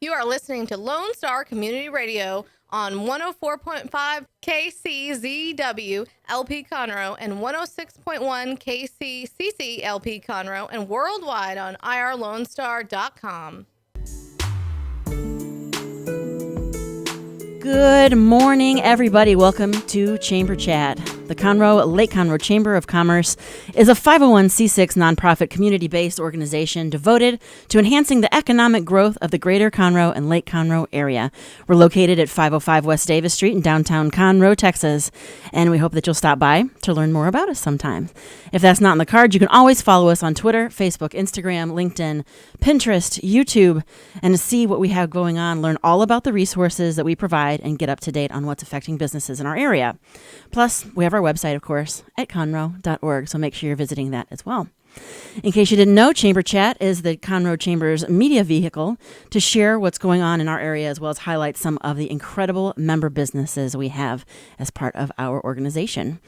You are listening to Lone Star Community Radio on 104.5 KCZW LP Conroe and 106.1 KCCC LP Conroe and worldwide on irlonestar.com. Good morning, everybody. Welcome to Chamber Chat. The Lake Conroe Chamber of Commerce is a 501c6 nonprofit community-based organization devoted to enhancing the economic growth of the greater Conroe and Lake Conroe area. We're located at 505 West Davis Street in downtown Conroe, Texas, and we hope that you'll stop by to learn more about us sometime. If that's not in the cards, you can always follow us on Twitter, Facebook, Instagram, LinkedIn, Pinterest, YouTube, and to see what we have going on, learn all about the resources that we provide, and get up to date on what's affecting businesses in our area. Plus, we have our website, of course, at conroe.org, so make sure you're visiting that as well. In case you didn't know, Chamber Chat is the Conroe Chamber's media vehicle to share what's going on in our area, as well as highlight some of the incredible member businesses we have as part of our organization.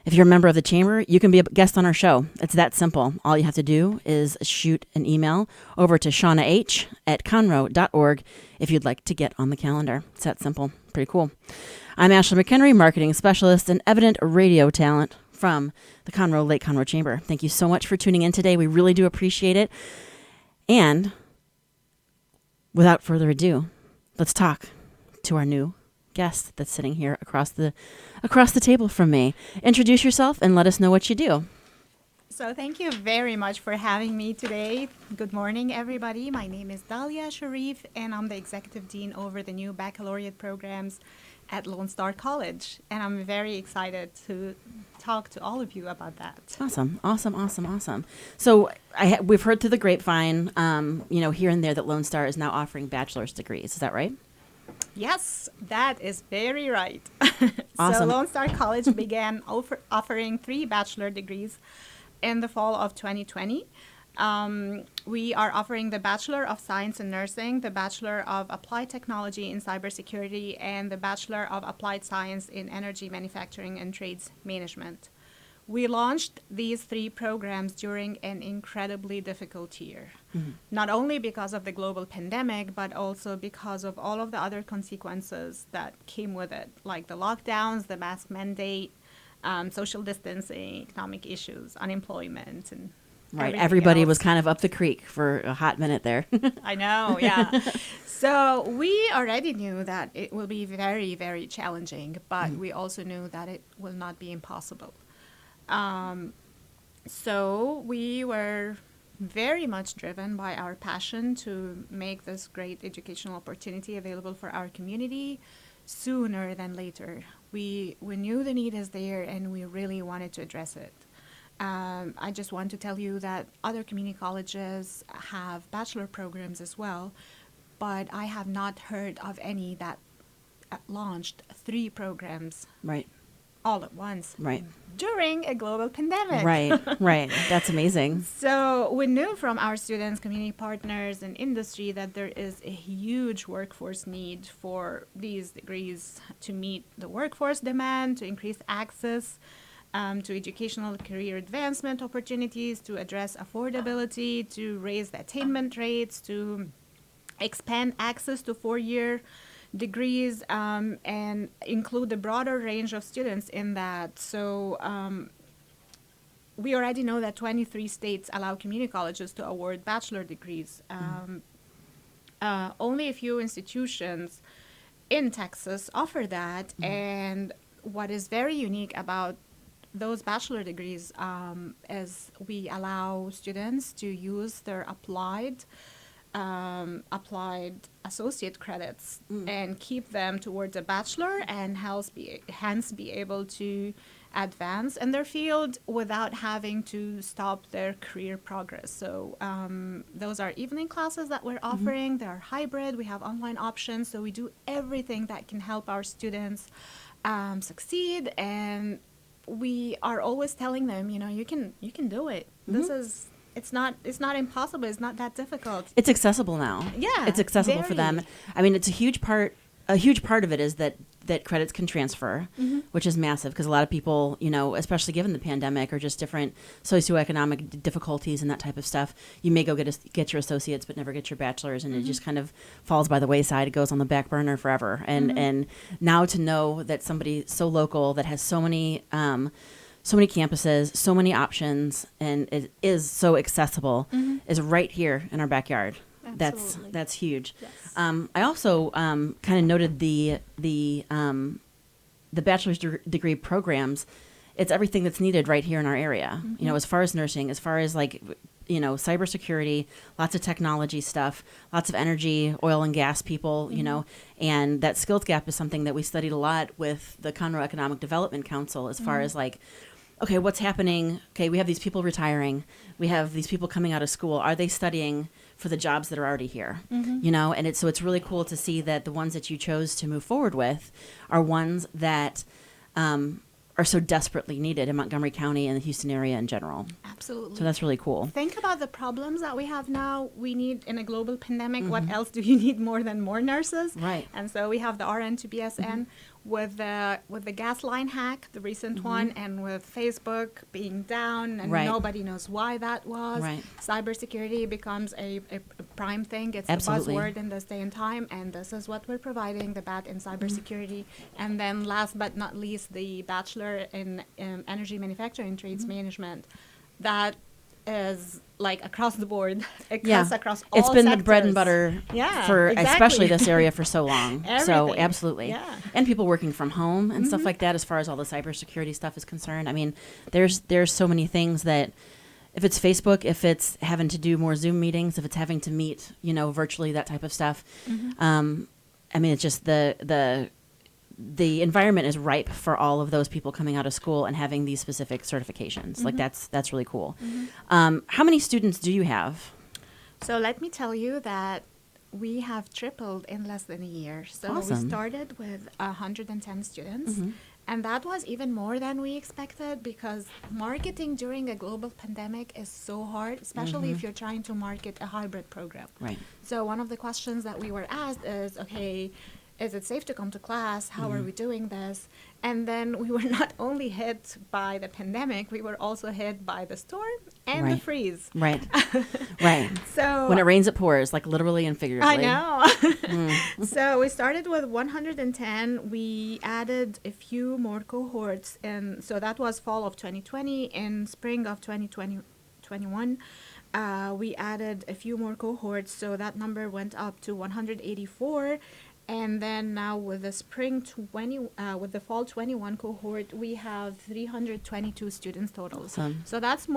If you're a member of the Chamber, you can be a guest on our show. It's that simple. All you have to do is shoot an email over to shawnah@conroe.org if you'd like to get on the calendar. It's that simple. Pretty cool. I'm Ashleigh McHenry, Marketing Specialist and Evident Radio Talent from the Conroe Lake Conroe Chamber. Thank you so much for tuning in today. We really do appreciate it. And without further ado, let's talk to our new guest that's sitting here across the table from me. Introduce yourself and let us know what you do. So thank you very much for having me today. Good morning, everybody. My name is Dalia, Sherif, and I'm the Executive Dean over the new Baccalaureate programs at Lone Star College. And I'm very excited to talk to all of you about that. Awesome. So we've heard through the grapevine, here and there that Lone Star is now offering bachelor's degrees. Is that right? Yes, that is very right. Awesome. So Lone Star College began offering 3 bachelor degrees in the fall of 2020. We are offering the Bachelor of Science in Nursing, the Bachelor of Applied Technology in Cybersecurity, and the Bachelor of Applied Science in Energy Manufacturing and Trades Management. We launched these 3 programs during an incredibly difficult year, not only because of the global pandemic, but also because of all of the other consequences that came with it, like the lockdowns, the mask mandate, social distancing, economic issues, unemployment, and right. Everybody was kind of up the creek for a hot minute there. I know, yeah. So we already knew that it will be very, very challenging, but we also knew that it will not be impossible. So we were very much driven by our passion to make this great educational opportunity available for our community sooner than later. We knew the need is there, and we really wanted to address it. I just want to tell you that other community colleges have bachelor programs as well, but I have not heard of any that launched 3 programs. Right. All at once. Right. During a global pandemic. Right. That's amazing. So we knew from our students, community partners, and industry that there is a huge workforce need for these degrees to meet the workforce demand, to increase access to educational career advancement opportunities, to address affordability, to raise the attainment rates, to expand access to 4-year degrees, and include a broader range of students in that. So we already know that 23 states allow community colleges to award bachelor degrees. Only a few institutions in Texas offer that, and what is very unique about those bachelor degrees is we allow students to use their applied associate credits and keep them towards a bachelor, and hence be able to advance in their field without having to stop their career progress. So those are evening classes that we're offering. They're hybrid. We have online options. So we do everything that can help our students succeed. And we are always telling them, you can do it. It's not impossible. It's not that difficult. It's accessible now. Yeah. It's accessible for them. I mean, it's a huge part a huge part of it is that credits can transfer, which is massive because a lot of people, especially given the pandemic or just different socioeconomic difficulties and that type of stuff, you may go get your associates but never get your bachelor's, and it just kind of falls by the wayside. It goes on the back burner forever. And now to know that somebody so local that has so many campuses, so many options, and it is so accessible is right here in our backyard. Absolutely. That's huge. Yes. I also kind of noted the bachelor's degree programs. It's everything that's needed right here in our area. As far as nursing, as far as cybersecurity, lots of technology stuff, lots of energy, oil and gas people. And that skills gap is something that we studied a lot with the Conroe Economic Development Council. As far as okay, what's happening? Okay, we have these people retiring. We have these people coming out of school. Are they studying for the jobs that are already here? And it's really cool to see that the ones that you chose to move forward with are ones that are so desperately needed in Montgomery County and the Houston area in general. Absolutely. So that's really cool. Think about the problems that we have now. We need, in a global pandemic, what else do you need more than more nurses? Right. And so we have the RN to BSN with the gas line hack, the recent one, and with Facebook being down, and nobody knows why that was. Right. Cybersecurity becomes a prime thing. It's Absolutely. the buzzword in this day and time, and this is what we're providing, the BAT in cybersecurity. And then last but not least, the Bachelor in Energy Manufacturing Trades Management. That is across the board. It cuts across all It's been sectors. the bread and butter for especially this area for so long. So absolutely. Yeah. And people working from home and stuff like that as far as all the cybersecurity stuff is concerned. I mean, there's so many things that if it's Facebook, if it's having to do more Zoom meetings, if it's having to meet, virtually, that type of stuff. I mean, it's just the environment is ripe for all of those people coming out of school and having these specific certifications. That's really cool. How many students do you have? So let me tell you that we have tripled in less than a year. So Awesome. we started with 110 students. And that was even more than we expected because marketing during a global pandemic is so hard, especially if you're trying to market a hybrid program. Right. So one of the questions that we were asked is, okay, is it safe to come to class? How are we doing this? And then we were not only hit by the pandemic, we were also hit by the storm and the freeze. Right. Right. So when it rains, it pours, literally and figuratively. I know. So we started with 110. We added a few more cohorts. And so that was fall of 2020. In spring of 2021, we added a few more cohorts. So that number went up to 184. And then now with the with the fall 21 cohort, we have 322 students total. Awesome. So that's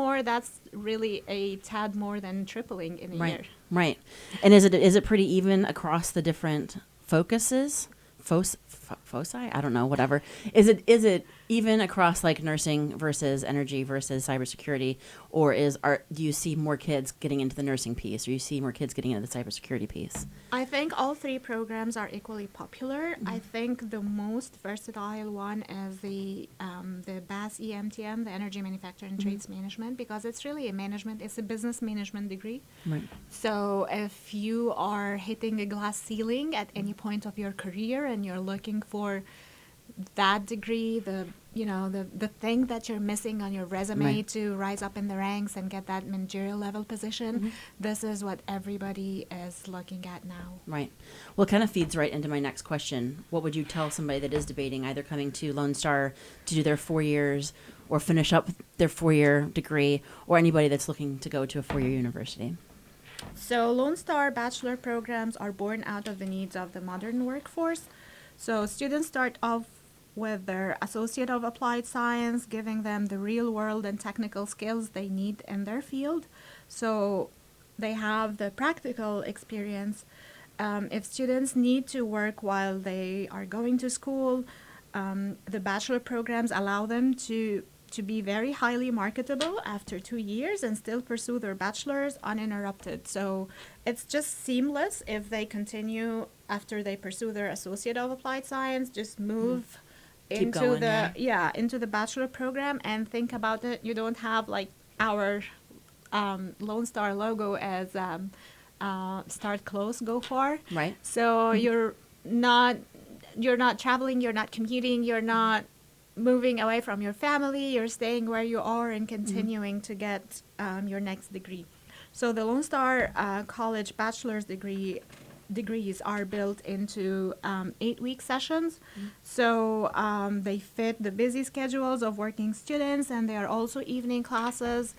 really a tad more than tripling in a year. Right. And is it pretty even across the different focuses? Foci? I don't know, whatever. Is it even across nursing versus energy versus cybersecurity, or do you see more kids getting into the nursing piece, or you see more kids getting into the cybersecurity piece? I think all three programs are equally popular. I think the most versatile one is the BAS EMTM, the Energy Manufacturing and Trades Management, because it's really it's a business management degree. Right. So if you are hitting a glass ceiling at any point of your career and you're looking for that degree, the thing that you're missing on your resume to rise up in the ranks and get that managerial level position, this is what everybody is looking at now. Right. Well, it kind of feeds right into my next question. What would you tell somebody that is debating either coming to Lone Star to do their 4 years or finish up their 4-year degree, or anybody that's looking to go to a 4-year university? So Lone Star bachelor programs are born out of the needs of the modern workforce. So students start off with their Associate of Applied Science, giving them the real world and technical skills they need in their field. So they have the practical experience. If students need to work while they are going to school, the bachelor programs allow them to be very highly marketable after 2 years and still pursue their bachelor's uninterrupted. So it's just seamless if they continue after they pursue their Associate of Applied Science, just move into the bachelor program and think about it. You don't have our Lone Star logo as start, close, go far. Right. So you're not traveling, you're not commuting, you're not moving away from your family, you're staying where you are and continuing to get your next degree. So the Lone Star College bachelor's degrees are built into 8-week sessions. So they fit the busy schedules of working students, and they are also evening classes.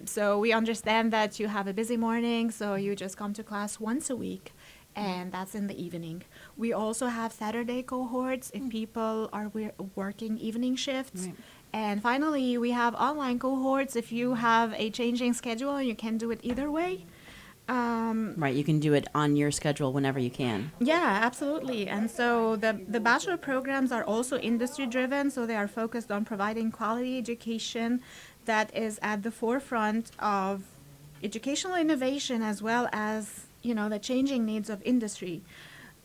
So we understand that you have a busy morning, so you just come to class once a week, and that's in the evening. We also have Saturday cohorts if people are working evening shifts. Right. And finally, we have online cohorts if you have a changing schedule and you can do it either way. Right, you can do it on your schedule whenever you can. Yeah, absolutely. And so the bachelor programs are also industry driven, so they are focused on providing quality education that is at the forefront of educational innovation as well as, the changing needs of industry.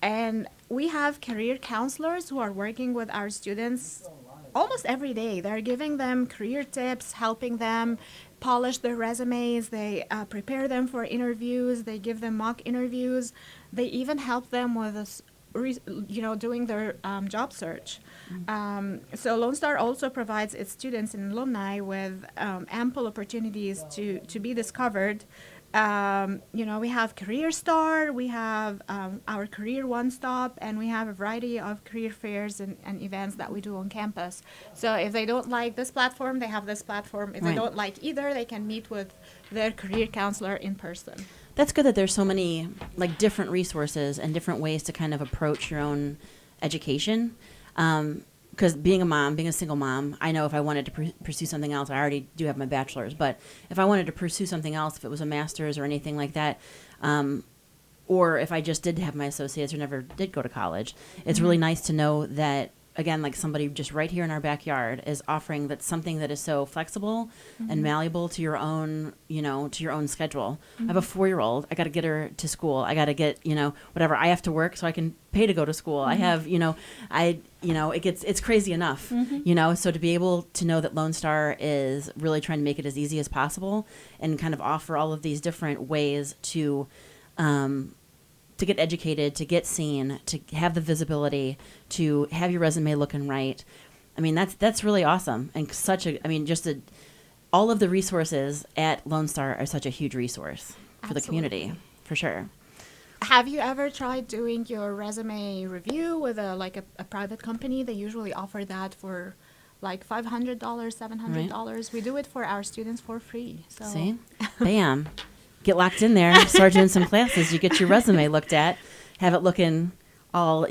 And we have career counselors who are working with our students almost every day. They're giving them career tips, helping them polish their resumes. They prepare them for interviews. They give them mock interviews. They even help them with doing their job search. So Lone Star also provides its students and alumni with ample opportunities to be discovered. We have Career Star, we have our Career One Stop, and we have a variety of career fairs and events that we do on campus. So if they don't like this platform, they have this platform. If they don't like either, they can meet with their career counselor in person. That's good that there's so many different resources and different ways to kind of approach your own education. Because being a single mom, I know if I wanted to pursue something else, I already do have my bachelor's, but if I wanted to pursue something else, if it was a master's or anything like that, or if I just did have my associates or never did go to college, it's really nice to know that, again, somebody just right here in our backyard is offering that something that is so flexible and malleable to your own, to your own schedule. I have a 4-year-old. I got to get her to school. I got to get, whatever. I have to work so I can pay to go to school. I have, it's crazy enough, so to be able to know that Lone Star is really trying to make it as easy as possible and kind of offer all of these different ways to get educated, to get seen, to have the visibility, to have your resume looking right. I mean, that's really awesome. And all of the resources at Lone Star are such a huge resource for the community, for sure. Have you ever tried doing your resume review with a private company? They usually offer that for $500, $700. Right. We do it for our students for free. So. See? Bam. Get locked in there, start doing some classes, you get your resume looked at, have it looking all,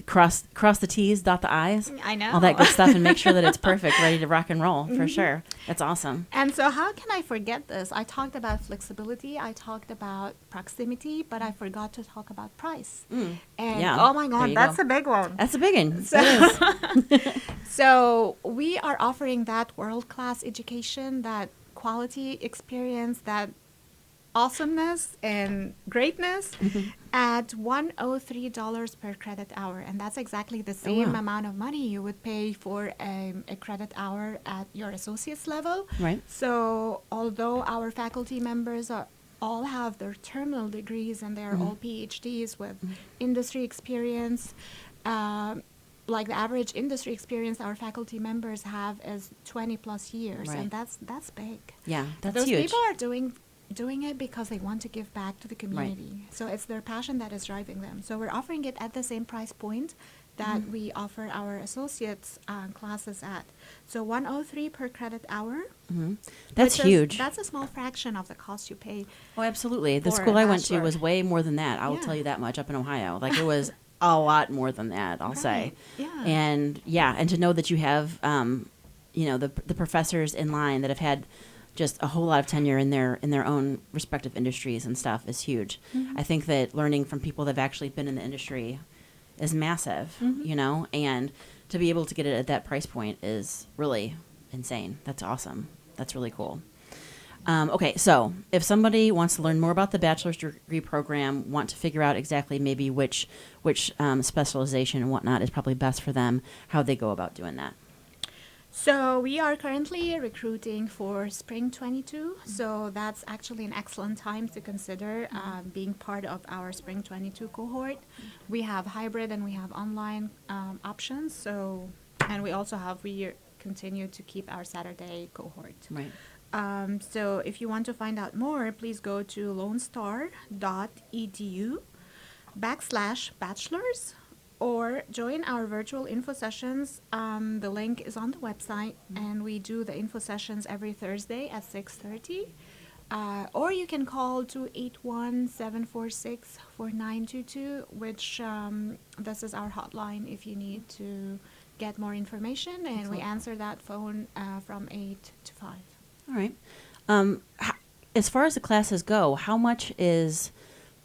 cross the T's, dot the I's. I know. All that good stuff, and make sure that it's perfect, ready to rock and roll, for sure. That's awesome. And so how can I forget this? I talked about flexibility, I talked about proximity, but I forgot to talk about price. And oh my God, that's a big one. That's a big one. It is. So we are offering that world-class education, that quality experience, that awesomeness and greatness at $103 per credit hour. And that's exactly the same amount of money you would pay for a credit hour at your associate's level. Right. So although our faculty members all have their terminal degrees and they're all PhDs with industry experience, the average industry experience our faculty members have is 20 plus years. Right. And that's big. Yeah, that's Those huge. people are doing it because they want to give back to the community. Right. So it's their passion that is driving them. So we're offering it at the same price point that we offer our associates classes at. So $103 per credit hour. That's huge. That's a small fraction of the cost you pay. Oh, absolutely. The school I went to was way more than that. I will tell you that much up in Ohio. It was a lot more than that, I'll say. Yeah. And to know that you have, the professors in line that have had just a whole lot of tenure in their own respective industries and stuff is huge. I think that learning from people that have actually been in the industry is massive, and to be able to get it at that price point is really insane. That's awesome. That's really cool. Okay, so if somebody wants to learn more about the bachelor's degree program, want to figure out exactly maybe which specialization and whatnot is probably best for them, how they go about doing that. So we are currently recruiting for Spring 22. So that's actually an excellent time to consider being part of our Spring 22 cohort. We have hybrid and we have online options. So, and we also have, we continue to keep our Saturday cohort. Right. So if you want to find out more, please go to lonestar.edu/bachelors or join our virtual info sessions. The link is on the website, and we do the info sessions every Thursday at 6:30. Or you can call 281-746-4922, which this is our hotline if you need to get more information, and we Excellent. answer that phone from 8 to 5. All right. As far as the classes go, how much is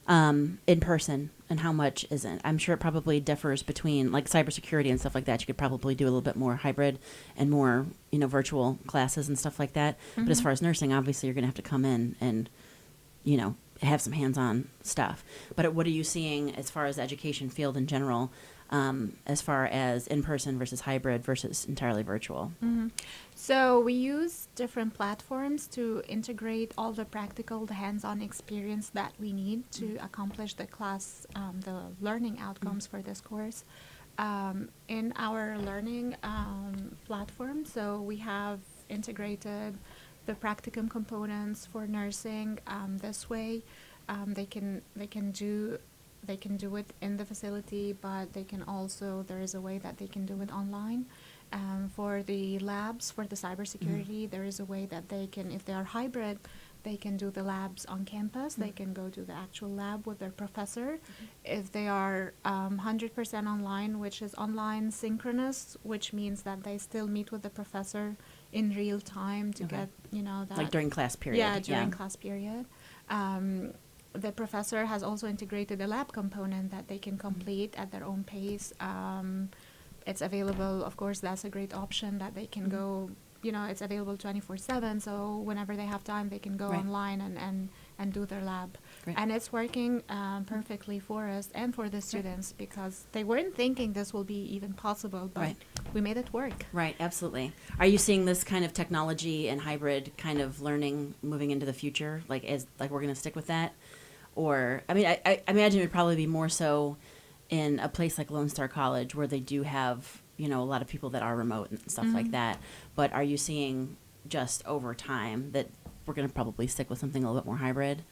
in person and how much isn't? I'm sure it probably differs between like cybersecurity and stuff like that. You could probably do a little bit more hybrid and more, virtual classes and stuff like that. But as far as nursing, obviously you're going to have to come in and, have some hands-on stuff. But what are you seeing as far as the education field in general, as far as in-person versus hybrid versus entirely virtual? So we use different platforms to integrate all the practical, the hands-on experience that we need to accomplish the class, the learning outcomes for this course. In our learning platform, so we have integrated the practicum components for nursing. This way, they can do it in the facility, but they can also, there is a way that they can do it online. For the labs, for the cybersecurity, there is a way that they can, if they are hybrid, they can do the labs on campus. They can go to the actual lab with their professor. If they are 100% online, which is online synchronous, which means that they still meet with the professor in real time to Okay. get, that. Like during class period? Yeah, during class period. The professor has also integrated a lab component that they can complete at their own pace. It's available, of course, that's a great option that they can go, it's available 24/7, so whenever they have time, they can go Right. online and do their lab. Great. And it's working perfectly for us and for the students because they weren't thinking this will be even possible, but Right. we made it work. Right, absolutely. Are you seeing this kind of technology and hybrid kind of learning moving into the future? Like we're going to stick with that? Or, I imagine it would probably be more so in a place like Lone Star College where they do have, a lot of people that are remote and stuff like that. But are you seeing just over time that we're going to probably stick with something a little bit more hybrid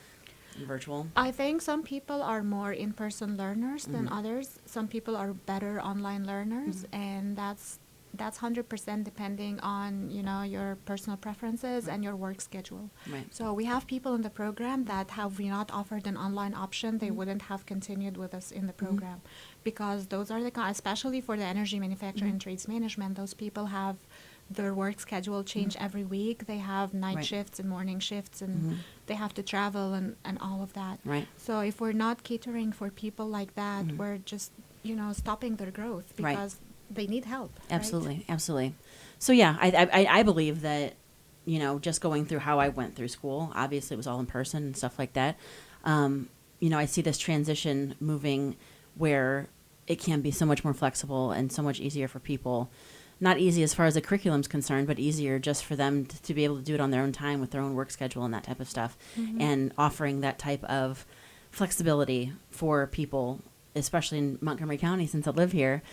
and virtual? I think some people are more in-person learners than others. Some people are better online learners, and that's 100% depending on, your personal preferences and your work schedule. Right. So we have people in the program that have we not offered an online option, they wouldn't have continued with us in the program because those are the especially for the energy manufacturing and trades management, those people have their work schedule change every week. They have night Right. shifts and morning shifts, and they have to travel and all of that. Right. So if we're not catering for people like that, we're just, stopping their growth Right. because they need help. right? Absolutely, absolutely. So yeah, I believe that, just going through how I went through school, obviously it was all in person and stuff like that. I see this transition moving where it can be so much more flexible and so much easier for people. Not easy as far as the curriculum's concerned, but easier just for them to be able to do it on their own time with their own work schedule and that type of stuff. And offering that type of flexibility for people, especially in Montgomery County, since I live here,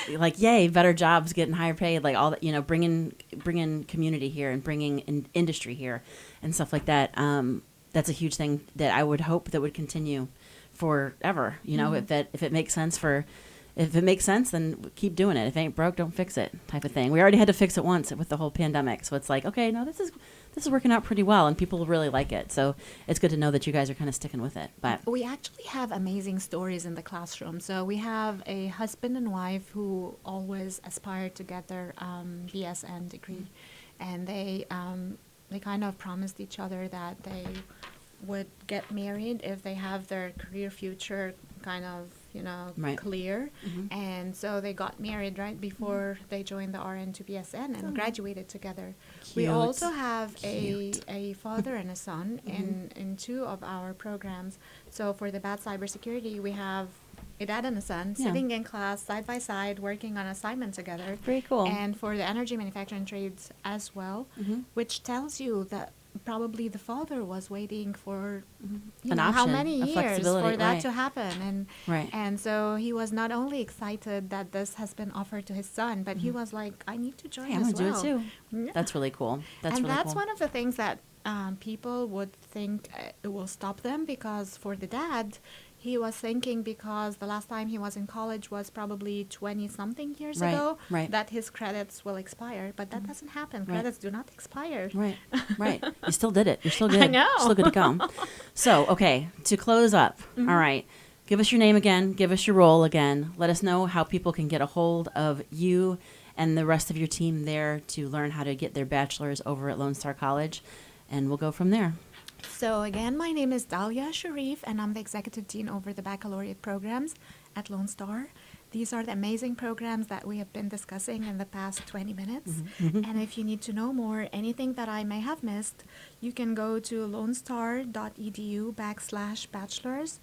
like, yay, better jobs, getting higher paid, like all that, bringing community here and bringing industry here and stuff like that. That's a huge thing that I would hope that would continue forever. If it makes sense then keep doing it. If it ain't broke, don't fix it, type of thing. We already had to fix it once with the whole pandemic, so it's like, okay, no, this is working out pretty well, and people really like it. So it's good to know that you guys are kind of sticking with it. But We actually have amazing stories in the classroom. So we have a husband and wife who always aspired to get their BSN degree, and they kind of promised each other that they would get married if they have their career future kind of Right. clear. And so they got married right before they joined the RN to BSN and graduated together. We Cute. also have a father and a son in two of our programs. So for the BAT cybersecurity, we have a dad and a son, Yeah. sitting in class side by side, working on assignment together. Very cool. And for the energy manufacturing trades as well, Mm-hmm. which tells you that probably the father was waiting for you An know, how option, many a years flexibility, for that right. to happen. Right. And so he was not only excited that this has been offered to his son, but he was like, I need to join Hey, I'm as going to well. do it too. Yeah. That's really cool. That's and really that's cool. one of the things that people would think it will stop them, because for the dad, he was thinking, because the last time he was in college was probably 20-something years Right, ago, right. that his credits will expire. But that doesn't happen. Right. Credits do not expire. Right, right. You still did it. You're still good. I know. Still good to go. So, okay, to close up, all right, give us your name again. Give us your role again. Let us know how people can get a hold of you and the rest of your team there to learn how to get their bachelor's over at Lone Star College, and we'll go from there. So again, my name is Dalia Sherif, and I'm the Executive Dean over the Baccalaureate programs at Lone Star. These are the amazing programs that we have been discussing in the past 20 minutes. And if you need to know more, anything that I may have missed, you can go to lonestar.edu/bachelors.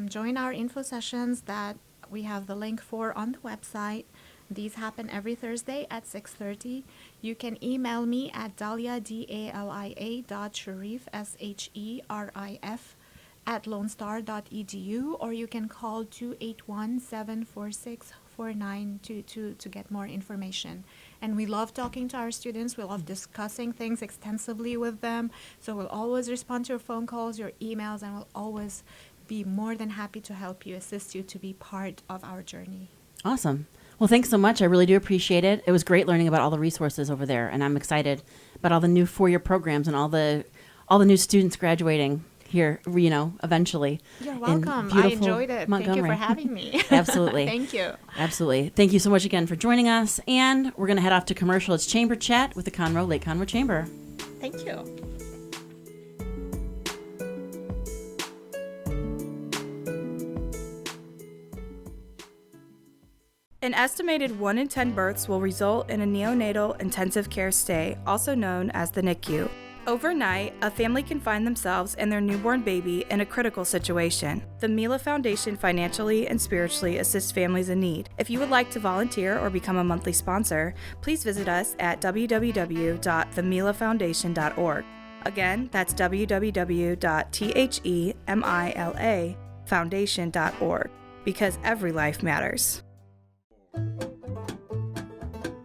Join our info sessions that we have the link for on the website. These happen every Thursday at 6:30. You can email me at Dalia, Dalia.Sherif, Sherif, @lonestar.edu, or you can call 281-746-4922 to get more information. And we love talking to our students. We love discussing things extensively with them. So we'll always respond to your phone calls, your emails, and we'll always be more than happy to help you, assist you to be part of our journey. Awesome. Well, thanks so much. I really do appreciate it. It was great learning about all the resources over there, and I'm excited about all the new four-year programs and all the new students graduating here, you know, eventually. You're in welcome. I beautiful enjoyed it. Thank you Montgomery. for having me. Absolutely. Thank you. Absolutely. Thank you so much again for joining us, and we're going to head off to commercial. It's Chamber Chat with the Conroe Lake Conroe Chamber. Thank you. An estimated 1 in 10 births will result in a neonatal intensive care stay, also known as the NICU. Overnight, a family can find themselves and their newborn baby in a critical situation. The Mila Foundation financially and spiritually assists families in need. If you would like to volunteer or become a monthly sponsor, please visit us at www.themilafoundation.org. Again, that's www.themilafoundation.org, because every life matters.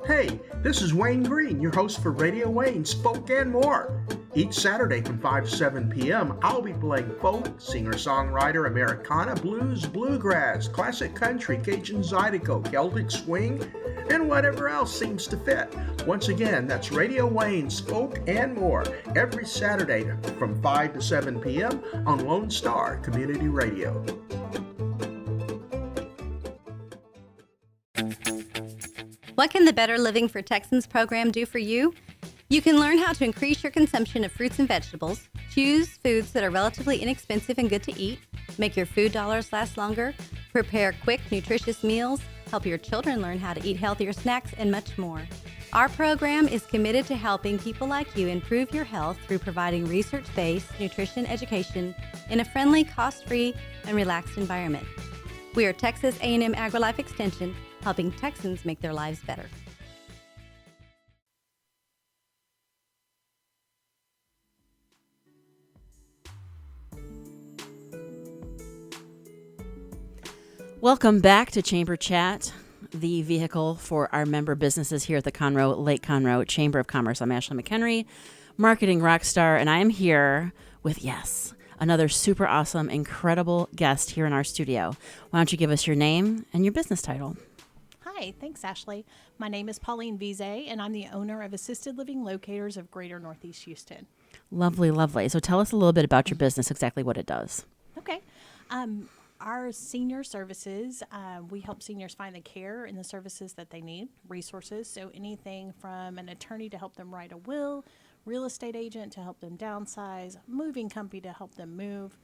Hey, this is Wayne Green, your host for Radio Wayne, Spoke and More. Each Saturday from 5 to 7 p.m., I'll be playing folk, singer-songwriter, Americana, blues, bluegrass, classic country, Cajun Zydeco, Celtic swing, and whatever else seems to fit. Once again, that's Radio Wayne, Spoke and More, every Saturday from 5 to 7 p.m. on Lone Star Community Radio. What can the Better Living for Texans program do for you? You can learn how to increase your consumption of fruits and vegetables, choose foods that are relatively inexpensive and good to eat, make your food dollars last longer, prepare quick, nutritious meals, help your children learn how to eat healthier snacks, and much more. Our program is committed to helping people like you improve your health through providing research-based nutrition education in a friendly, cost-free, and relaxed environment. We are Texas A&M AgriLife Extension, helping Texans make their lives better. Welcome back to Chamber Chat, the vehicle for our member businesses here at the Conroe Lake Conroe Chamber of Commerce. I'm Ashleigh McHenry, marketing rock star, and I am here with, yes, another super awesome, incredible guest here in our studio. Why don't you give us your name and your business title? Hi, thanks, Ashleigh. My name is Pauline Veazey, and I'm the owner of Assisted Living Locators of Greater Northeast Houston. Lovely, lovely. So tell us a little bit about your business, exactly what it does. Okay. Our senior services, we help seniors find the care and the services that they need, resources. So anything from an attorney to help them write a will, real estate agent to help them downsize, moving company to help them move,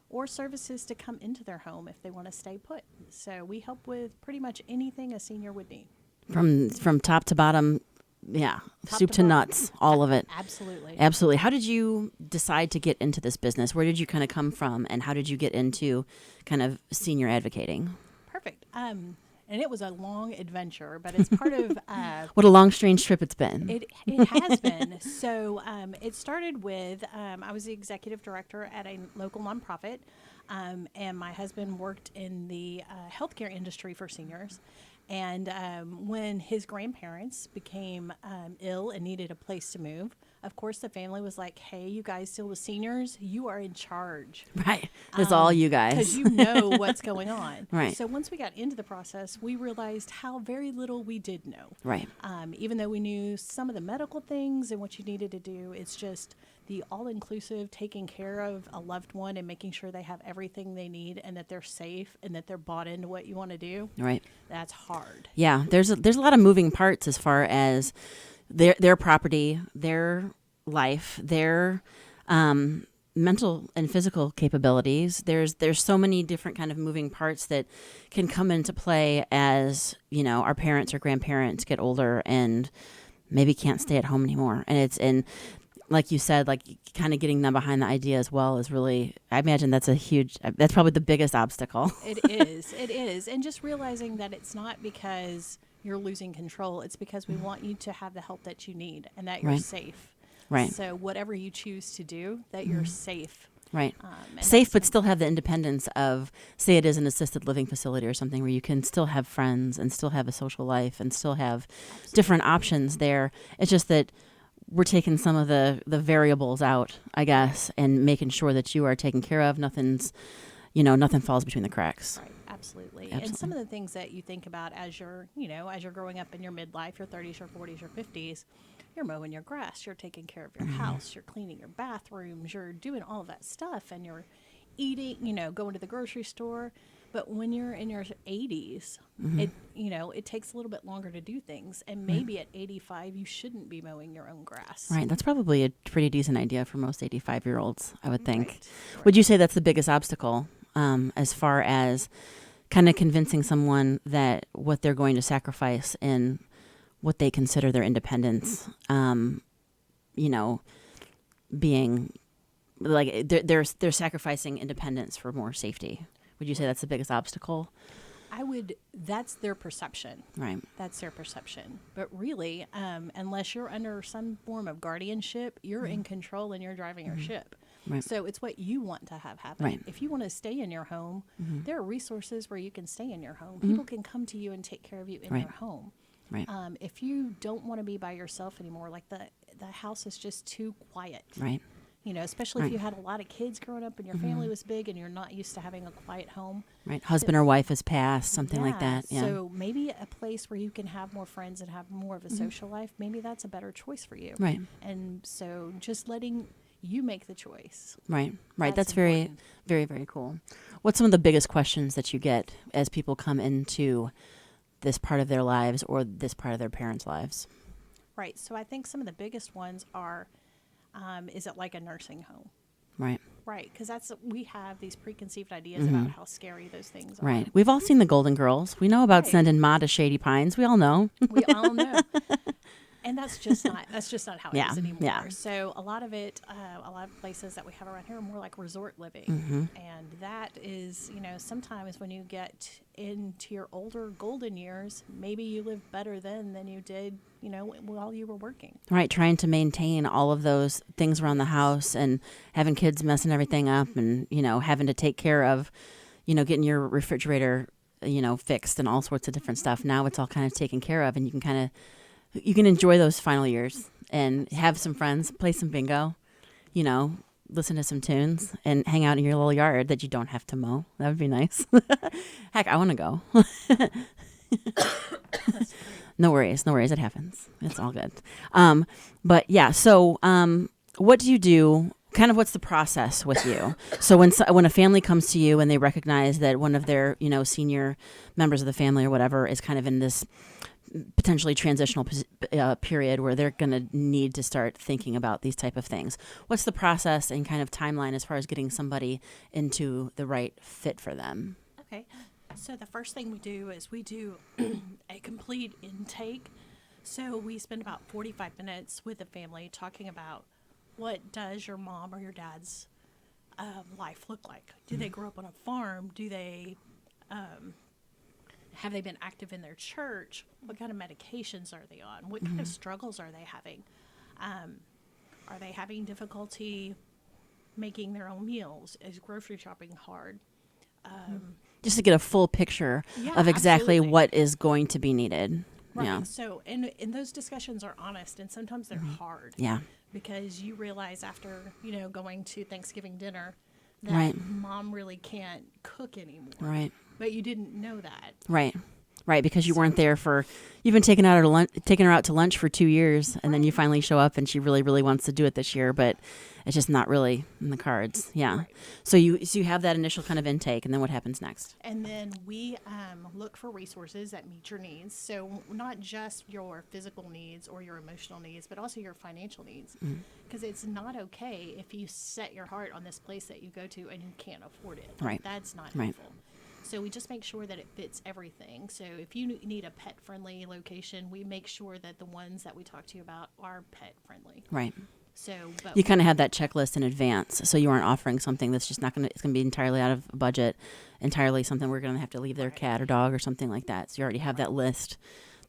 or services to come into their home if they want to stay put. So we help with pretty much anything a senior would need. From top to bottom, Yeah, Top soup to to bottom. nuts, all of it. Absolutely. Absolutely. How did you decide to get into this business? Where did you kind of come from, and how did you get into kind of senior advocating? Perfect. And it was a long adventure, but it's part of What a long, strange trip it's been. it has been. So it started with I was the executive director at a local nonprofit, and my husband worked in the healthcare industry for seniors. And when his grandparents became ill and needed a place to move, of course, the family was like, hey, you guys deal with seniors. You are in charge. Right. It's all you guys. Because you know what's going on. Right. So once we got into the process, we realized how very little we did know. Right. Even though we knew some of the medical things and what you needed to do, it's just the all-inclusive taking care of a loved one and making sure they have everything they need and that they're safe and that they're bought into what you want to do. Right. That's hard. Yeah. There's a lot of moving parts as far as their property, their life, their mental and physical capabilities. There's so many different kind of moving parts that can come into play as, our parents or grandparents get older and maybe can't stay at home anymore. And like you said, like kind of getting them behind the idea as well is really, I imagine that's probably the biggest obstacle. It is. And just realizing that it's not because you're losing control. It's because we want you to have the help that you need and that you're Right. safe. Right. So whatever you choose to do, that you're safe. Right. And Safe, that's but still have the independence of, say it is an assisted living facility or something where you can still have friends and still have a social life and still have different options there. It's just that we're taking some of the variables out, I guess, and making sure that you are taken care of. Nothing falls between the cracks. Right, absolutely. Absolutely. And some of the things that you think about as you're growing up in your midlife, your 30s, your 40s, your 50s, you're mowing your grass, you're taking care of your house, you're cleaning your bathrooms, you're doing all of that stuff, and you're eating, going to the grocery store. But when you're in your 80s, it takes a little bit longer to do things. And maybe at 85, you shouldn't be mowing your own grass. Right. That's probably a pretty decent idea for most 85-year-olds, I would think. Right. Would you say that's the biggest obstacle as far as kind of convincing someone that what they're going to sacrifice in what they consider their independence, being like they're sacrificing independence for more safety? Would you say that's the biggest obstacle? That's their perception. Right. That's their perception. But really, unless you're under some form of guardianship, you're in control and you're driving your ship. Right. So it's what you want to have happen. Right. If you want to stay in your home, there are resources where you can stay in your home. People can come to you and take care of you in Right. your home. Right. If you don't want to be by yourself anymore, like the house is just too quiet. Right. Especially if Right. you had a lot of kids growing up and your family was big and you're not used to having a quiet home. Right. Husband or wife has passed, something like that. Yeah. So maybe a place where you can have more friends and have more of a social life, maybe that's a better choice for you. Right. And so just letting you make the choice. Right. Right. That's That's very, important. very, very cool. What's some of the biggest questions that you get as people come into this part of their lives or this part of their parents' lives? Right. So I think some of the biggest ones are, is it like a nursing home? Right. Right. Because we have these preconceived ideas about how scary those things are. Right. We've all seen the Golden Girls. We know about Right. sending Ma to Shady Pines. We all know. We all know. And that's just not how it Yeah, is anymore. yeah. So a lot of places that we have around here are more like resort living. Mm-hmm. And that is, sometimes when you get into your older golden years, maybe you live better then than you did, while you were working. Right. Trying to maintain all of those things around the house and having kids messing everything up and, having to take care of, getting your refrigerator, fixed and all sorts of different stuff. Now it's all kind of taken care of and you can enjoy those final years and have some friends, play some bingo, listen to some tunes and hang out in your little yard that you don't have to mow. That would be nice. Heck, I want to go. No worries. It happens. It's all good. But yeah, so what do you do? Kind of what's the process with you? So when a family comes to you and they recognize that one of their, senior members of the family or whatever is kind of in this potentially transitional period where they're going to need to start thinking about these type of things. What's the process and kind of timeline as far as getting somebody into the right fit for them? Okay. So the first thing we do is we do a complete intake. So we spend about 45 minutes with the family talking about what does your mom or your dad's life look like? Do they grow up on a farm? Do they have they been active in their church? What kind of medications are they on? What kind of struggles are they having? Are they having difficulty making their own meals? Is grocery shopping hard? Just to get a full picture of exactly absolutely. what is going to be needed. Right. Yeah. So, and those discussions are honest, and sometimes they're hard. Yeah. Because you realize after, going to Thanksgiving dinner that Right. mom really can't cook anymore. Right. But you didn't know that. Right. Right, because you weren't there you've been taking her out to lunch for 2 years, and then you finally show up, and she really, really wants to do it this year, but it's just not really in the cards. Yeah. Right. So you have that initial kind of intake, and then what happens next? And then we look for resources that meet your needs. So not just your physical needs or your emotional needs, but also your financial needs. Because it's not okay if you set your heart on this place that you go to and you can't afford it. Right. That's not Right. helpful. So we just make sure that it fits everything. So if you need a pet-friendly location, we make sure that the ones that we talk to you about are pet-friendly. Right. So, but You kind of have that checklist in advance, so you aren't offering something that's just not it's going to be entirely out of budget, entirely something we're going to have to leave their cat or dog or something like that. So you already have that list,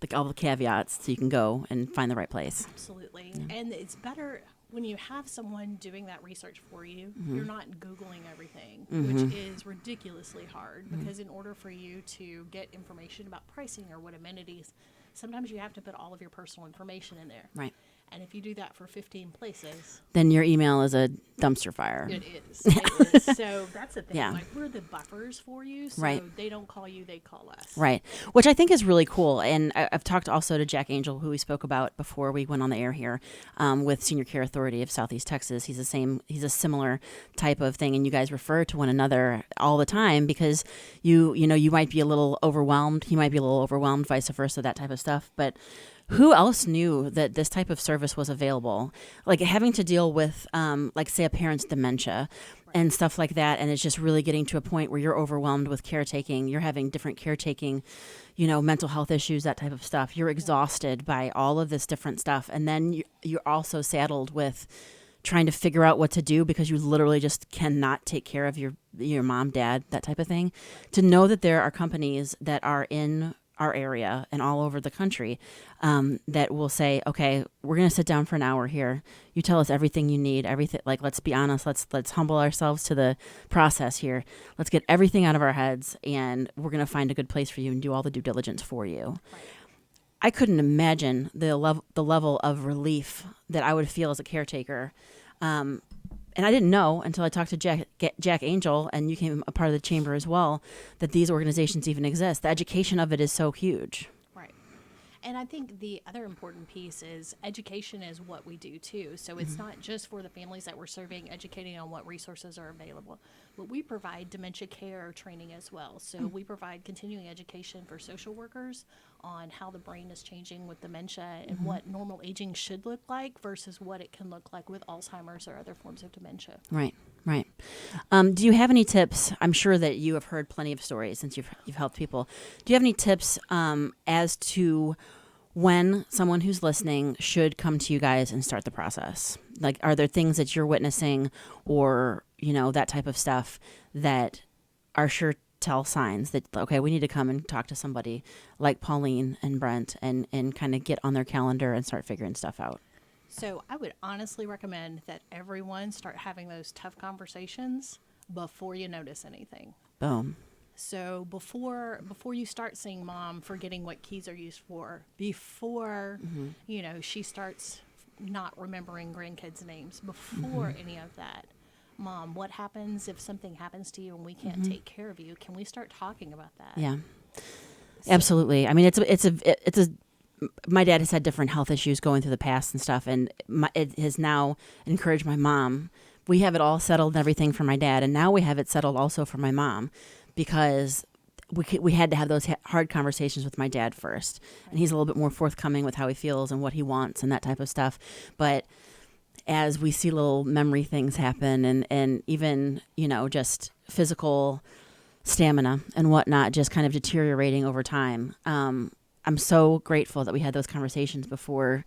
like all the caveats, so you can go and find the right place. absolutely. And it's better when you have someone doing that research for you. You're not Googling everything, which is ridiculously hard because in order for you to get information about pricing or what amenities, sometimes you have to put all of your personal information in there. Right. And if you do that for 15 places, Then your email is a dumpster fire. it is. It is. So that's the thing. Yeah. Like, we're the buffers for you. So Right. they don't call you, they call us. Right, which I think is really cool. And I've talked also to Jack Angel, who we spoke about before we went on the air here, with Senior Care Authority of Southeast Texas. He's a similar type of thing, and you guys refer to one another all the time because you might be a little overwhelmed. He might be a little overwhelmed, vice versa, that type of stuff. But who else knew that this type of service was available? Like having to deal with, like say, a parent's dementia and stuff like that, and it's just really getting to a point where you're overwhelmed with caretaking. You're having different caretaking, mental health issues, that type of stuff. You're exhausted by all of this different stuff, and then you're also saddled with trying to figure out what to do because you literally just cannot take care of your mom, dad, that type of thing. To know that there are companies that are in our area and all over the country that will say, okay, we're going to sit down for an hour here. You tell us everything you need, everything. Like, let's be honest. Let's humble ourselves to the process here. Let's get everything out of our heads, and we're going to find a good place for you and do all the due diligence for you. Right. I couldn't imagine the level of relief that I would feel as a caretaker. And I didn't know until I talked to Jack Angel, and you became a part of the chamber as well, that these organizations even exist. The education of it is so huge. Right. And I think the other important piece is education is what we do too. So it's not just for the families that we're serving, educating on what resources are available, but we provide dementia care training as well. So we provide continuing education for social workers on how the brain is changing with dementia and what normal aging should look like versus what it can look like with Alzheimer's or other forms of dementia. Right. Do you have any tips? I'm sure that you have heard plenty of stories since you've helped people. Do you have any tips as to when someone who's listening should come to you guys and start the process? Like, are there things that you're witnessing or, that type of stuff that are sure tell signs that, okay, we need to come and talk to somebody like Pauline and Brent and kind of get on their calendar and start figuring stuff out? So I would honestly recommend that everyone start having those tough conversations before you notice anything. Boom. So before you start seeing mom forgetting what keys are used for, before she starts not remembering grandkids' names, before any of that, Mom, what happens if something happens to you and we can't take care of you? Can we start talking about that? Yeah, absolutely. I mean, it's a. My dad has had different health issues going through the past and stuff, and it has now encouraged my mom. We have it all settled and everything for my dad, and now we have it settled also for my mom, because we had to have those hard conversations with my dad first, and he's a little bit more forthcoming with how he feels and what he wants and that type of stuff. But as we see little memory things happen and even, just physical stamina and whatnot just kind of deteriorating over time, I'm so grateful that we had those conversations before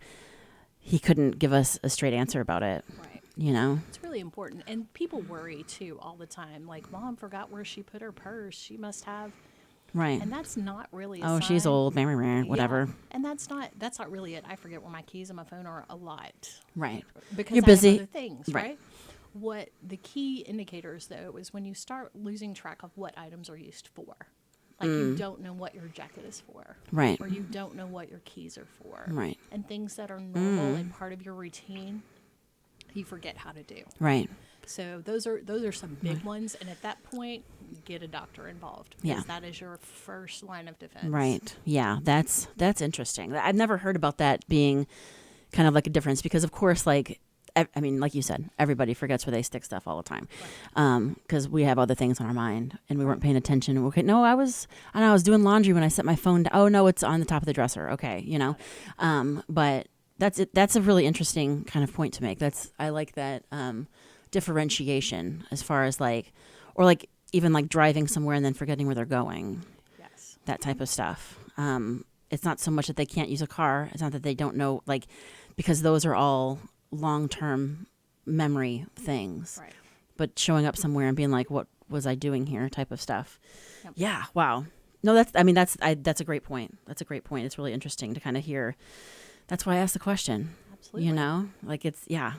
he couldn't give us a straight answer about it. Right. You know? It's really important. And people worry too all the time. Like, Mom forgot where she put her purse. She must have. Right. And that's not really a Oh, she's sign. old, whatever. Yeah. And that's not really it. I forget where my keys and my phone are a lot. Right. Because You're I busy. have other things, Right. right? What the key indicators, though, is when you start losing track of what items are used for. Like you don't know what your jacket is for. Right. Or you don't know what your keys are for. Right. And things that are normal and part of your routine, you forget how to do. Right. So those are some big ones. And at that point, get a doctor involved. Because Yeah. that is your first line of defense. Right. Yeah. That's interesting. I've never heard about that being kind of like a difference because, of course, like, I mean, like you said, everybody forgets where they stick stuff all the time because we have other things on our mind and we weren't paying attention. Okay, no, I was doing laundry when I set my phone down. Oh, no, it's on the top of the dresser. Okay, you know. But that's it. That's a really interesting kind of point to make. I like that differentiation as far as like, or like even like driving somewhere and then forgetting where they're going. Yes. That type of stuff. It's not so much that they can't use a car. It's not that they don't know, like, because those are all long-term memory things. Right. But showing up somewhere and being like, what was I doing here type of stuff. Yep. Yeah. Wow. No, that's a great point. That's a great point. It's really interesting to kind of hear. That's why I asked the question. Absolutely. You know, like it's, yeah.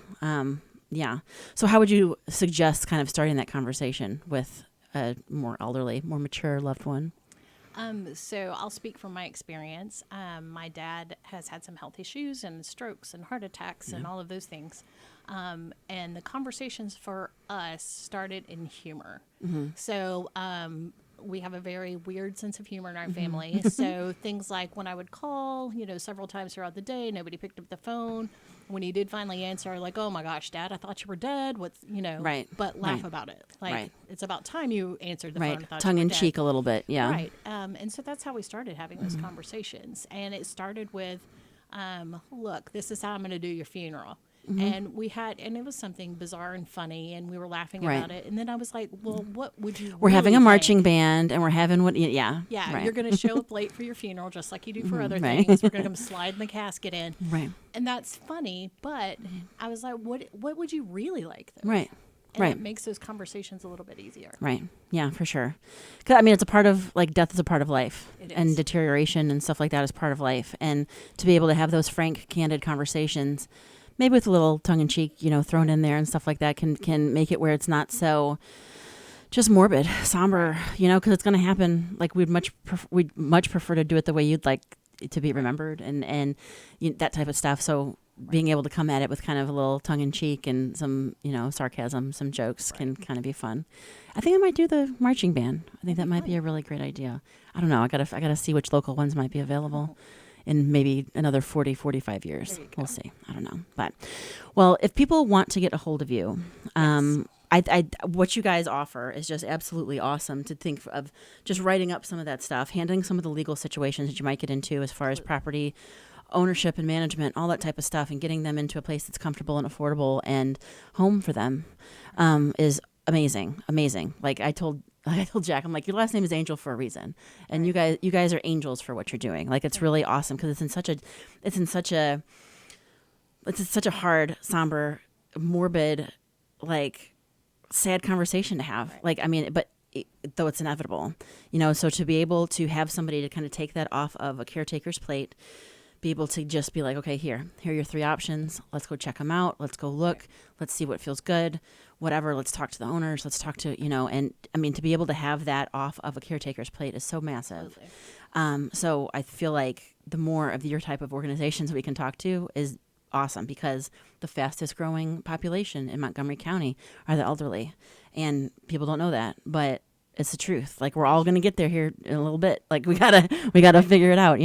Yeah. So how would you suggest kind of starting that conversation with a more elderly, more mature loved one? So I'll speak from my experience. My dad has had some health issues and strokes and heart attacks and all of those things. And the conversations for us started in humor. So we have a very weird sense of humor in our family. So things like when I would call, several times throughout the day, nobody picked up the phone. When he did finally answer, like, oh my gosh, Dad, I thought you were dead. What's, Right. But laugh Right. about it. Like, Right. it's about time you answered the Right. phone. I thought Tongue you were in dead. cheek a little bit. Yeah. Right. And so that's how we started having those conversations. And it started with, look, this is how I'm going to do your funeral. And and it was something bizarre and funny, and we were laughing Right. about it. And then I was like, well, what would you We're having a really marching think? band and we're having what, yeah. Yeah, Right. you're going to show up late for your funeral, just like you do for other Right. things. We're going to come sliding the casket in. Right. And that's funny, but I was like, what would you really like, though? Right. And Right. it makes those conversations a little bit easier. Right. Yeah, for sure. 'Cause, I mean, it's a part of, like, death is a part of life. It And is. deterioration and stuff like that is part of life. And to be able to have those frank, candid conversations, maybe with a little tongue-in-cheek, thrown in there and stuff like that can make it where it's not so just morbid, somber, because it's going to happen. Like, we'd much prefer to do it the way you'd like to be remembered and that type of stuff. So being able to come at it with kind of a little tongue-in-cheek and some, sarcasm, some jokes can kind of be fun. I think I might do the marching band. I think that might be a really great idea. I don't know. I gotta see which local ones might be available in maybe another 40, 45 years. We'll see. I don't know. But, well, if people want to get a hold of you, what you guys offer is just absolutely awesome to think of, just writing up some of that stuff, handling some of the legal situations that you might get into as far as property ownership and management, all that type of stuff, and getting them into a place that's comfortable and affordable and home for them is amazing. Like I told Jack, I'm like, your last name is Angel for a reason, and you guys are angels for what you're doing. Like, it's really awesome because it's in such a hard, somber, morbid, like, sad conversation to have. Like, I mean, but though it's inevitable, so to be able to have somebody to kind of take that off of a caretaker's plate, be able to just be like, okay, here are your 3 options. Let's go check them out. Let's go look. Let's see what feels good. Whatever. Let's talk to the owners. Let's talk to, and I mean, to be able to have that off of a caretaker's plate is so massive. So I feel like the more of your type of organizations we can talk to is awesome, because the fastest growing population in Montgomery County are the elderly, and people don't know that, but it's the truth. Like, we're all going to get there here in a little bit. Like, we gotta figure it out,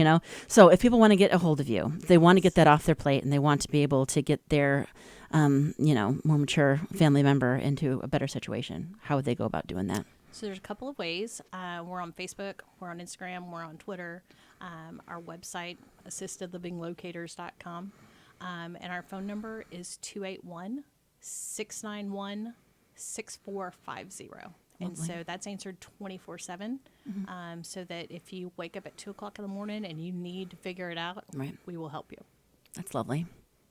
So if people want to get a hold of you, they want to get that off their plate, and they want to be able to get their, more mature family member into a better situation, how would they go about doing that? So there's a couple of ways. We're on Facebook, we're on Instagram, we're on Twitter. Our website, assistedlivinglocators.com. And our phone number is 281-691-6450. And so that's answered 24/7. So that if you wake up at 2 o'clock in the morning and you need to figure it out, Right. we will help you. That's lovely.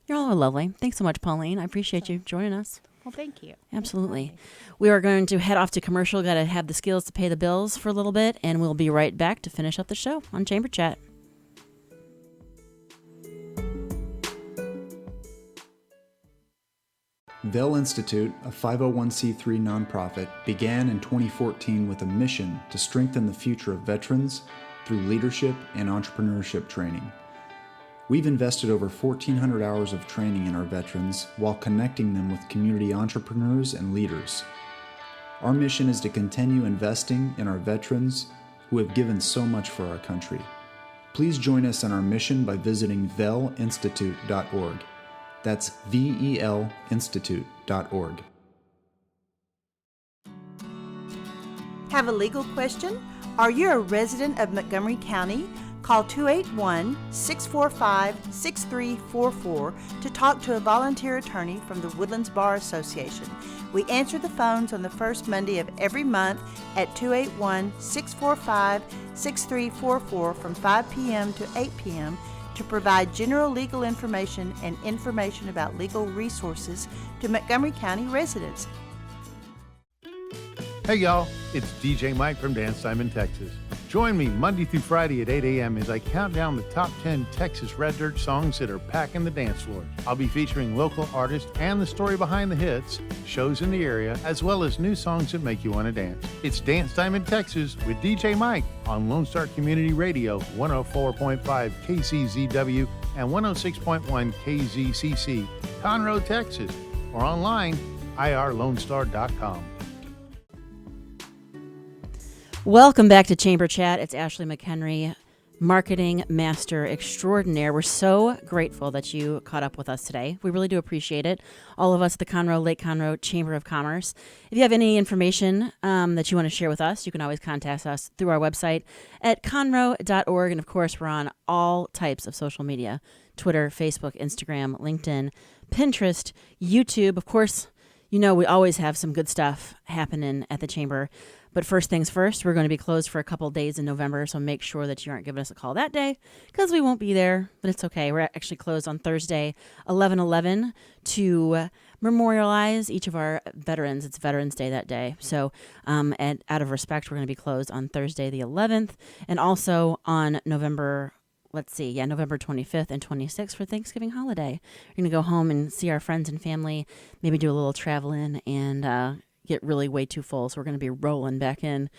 You're all lovely. Thanks so much, Pauline. I appreciate you joining us. Well, thank you. Absolutely. We are going to head off to commercial. Got to have the skills to pay the bills for a little bit, and we'll be right back to finish up the show on Chamber Chat. Vell Institute, a 501c3 nonprofit, began in 2014 with a mission to strengthen the future of veterans through leadership and entrepreneurship training. We've invested over 1,400 hours of training in our veterans while connecting them with community entrepreneurs and leaders. Our mission is to continue investing in our veterans who have given so much for our country. Please join us in our mission by visiting vellinstitute.org. That's VELinstitute.org. Have a legal question? Are you a resident of Montgomery County? Call 281-645-6344 to talk to a volunteer attorney from the Woodlands Bar Association. We answer the phones on the first Monday of every month at 281-645-6344 from 5 p.m. to 8 p.m. to provide general legal information and information about legal resources to Montgomery County residents. Hey y'all, it's DJ Mike from Dance Time in Texas. Join me Monday through Friday at 8 a.m. as I count down the top 10 Texas Red Dirt songs that are packing the dance floor. I'll be featuring local artists and the story behind the hits, shows in the area, as well as new songs that make you want to dance. It's Dance Time in Texas with DJ Mike on Lone Star Community Radio, 104.5 KCZW and 106.1 KZCC, Conroe, Texas, or online, irlonestar.com. Welcome back to Chamber Chat. It's Ashleigh McHenry, Marketing Master Extraordinaire. We're so grateful that you caught up with us today. We really do appreciate it. All of us at the Conroe, Lake Conroe Chamber of Commerce. If you have any information that you want to share with us, you can always contact us through our website at conroe.org. And of course, we're on all types of social media: Twitter, Facebook, Instagram, LinkedIn, Pinterest, YouTube. Of course, you know we always have some good stuff happening at the Chamber. But first things first, we're going to be closed for a couple days in November, so make sure that you aren't giving us a call that day because we won't be there, but it's okay. We're actually closed on Thursday, 11/11, to memorialize each of our veterans. It's Veterans Day that day. So out of respect, we're going to be closed on Thursday the 11th and also on November 25th and 26th for Thanksgiving holiday. We're going to go home and see our friends and family, maybe do a little traveling and get really way too full. So we're going to be rolling back in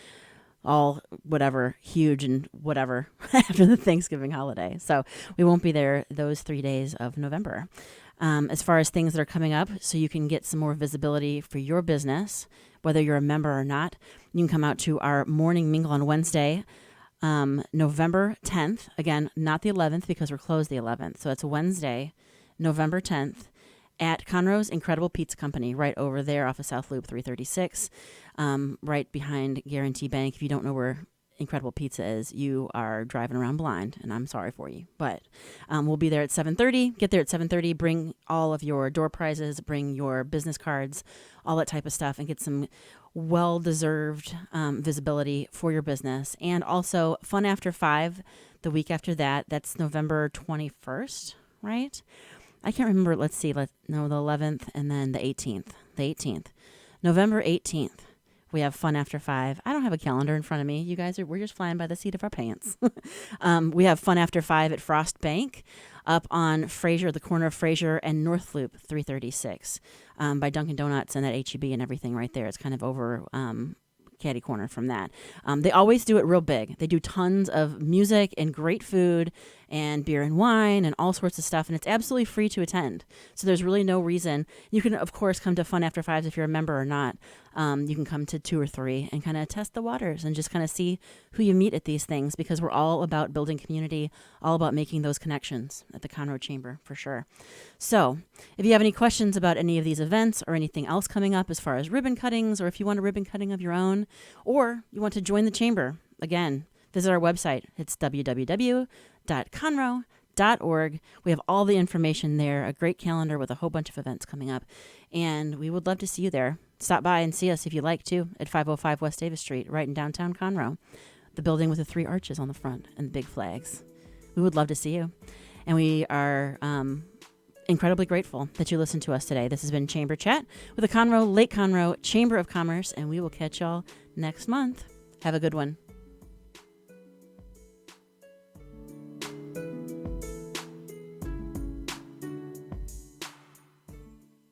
all whatever, huge and whatever after the Thanksgiving holiday. So we won't be there those 3 days of November. As far as things that are coming up, so you can get some more visibility for your business, whether you're a member or not, you can come out to our morning mingle on Wednesday, November 10th. Again, not the 11th because we're closed the 11th. So it's Wednesday, November 10th. At Conroe's Incredible Pizza Company, right over there off of South Loop 336, right behind Guarantee Bank. If you don't know where Incredible Pizza is, you are driving around blind, and I'm sorry for you. But we'll be there at 7:30. Get there at 7:30. Bring all of your door prizes, bring your business cards, all that type of stuff, and get some well-deserved visibility for your business. And also, Fun After 5, the week after that. That's November 21st, right? I can't remember. Let's see. The 11th and then the 18th. The 18th. November 18th. We have Fun After 5. I don't have a calendar in front of me. You guys we're just flying by the seat of our pants. We have Fun After 5 at Frost Bank up on Fraser, the corner of Fraser and North Loop 336 by Dunkin' Donuts and that H-E-B and everything right there. It's kind of over catty corner from that. They always do it real big. They do tons of music and great food and beer and wine and all sorts of stuff, and it's absolutely free to attend. So there's really no reason. You can, of course, come to Fun After 5s if you're a member or not. You can come to 2 or 3 and kind of test the waters and just kind of see who you meet at these things, because we're all about building community, all about making those connections at the Conroe Chamber for sure. So if you have any questions about any of these events or anything else coming up as far as ribbon cuttings, or if you want a ribbon cutting of your own, or you want to join the Chamber, again, visit our website. It's www.conroe.org. conroe.org. We have all the information there, a great calendar with a whole bunch of events coming up, and we would love to see you there. Stop by and see us if you like to at 505 West Davis Street, right in downtown Conroe, the building with the 3 arches on the front and the big flags. We would love to see you, and we are incredibly grateful that you listened to us today. This has been Chamber Chat with the Lake Conroe Chamber of Commerce, and we will catch y'all next month. Have a good one.